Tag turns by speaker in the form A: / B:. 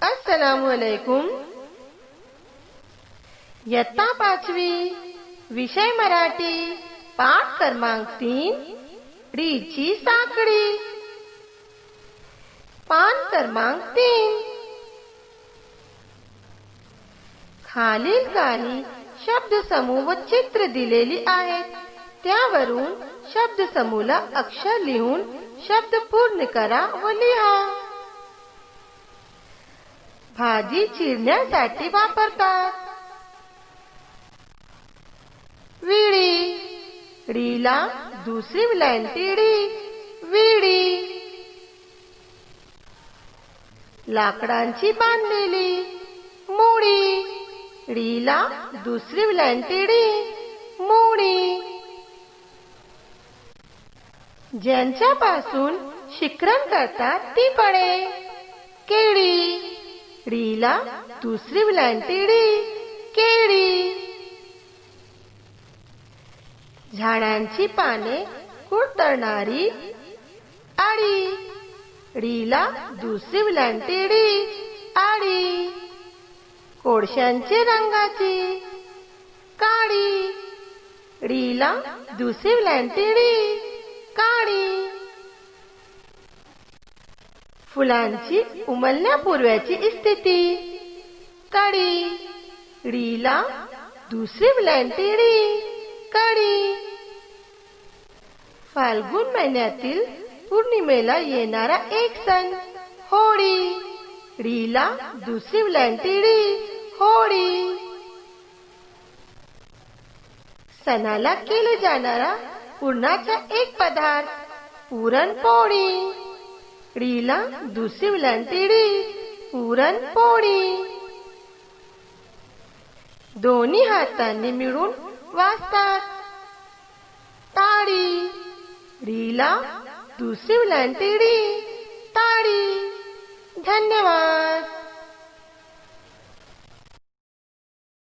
A: अस्सलामुअलैकुम। इयत्ता 5वी, विषय मराठी, पाठ क्रमांक 3, रीची साखळी। पान क्रमांक 3। खालील काही शब्दसमूह व चित्र दिलेली आहेत, त्यावरून शब्दसमूहाला अक्षर लिहून शब्द पूर्ण करा व लिहा। भाजी चिरण्यासाठी वापरतात। विडी, रीला दुसरी विलांटी डी, विडी। लाकडांची बांधलेली मुडी, रीला दुसरी विलांटी डी, मुडी। ज्यांच्यापासून शिकरण करतात ती फळे, केळी, रीला दुसरी विलांटी डी, केळी। झाडांची पाने कुरतडणारी आळी, रीला दुसरी विलांटी डी, आळी। कोळशांची रंगाची काळी, रीला दुसरी विलांटी डी, काळी। फुलांची उमलण्यापूर्वीची स्थिती कळी, रीला दुसरी विलांटी डी, कळी। फाल्गुन महिन्यातील पौर्णिमेला येणारा एक सण होळी, रीला दुसरी विलांटी डी, होळी। सणाला केला जाणारा पुरणाचा एक पदार्थ पुरणपोळी, रीला दुसरी विलांटी डी, पुरणपोळी। दोन्ही हातांनी मिळून वाजतात टाळी, रीला दुसरी विलांटी डी, टाळी। धन्यवाद।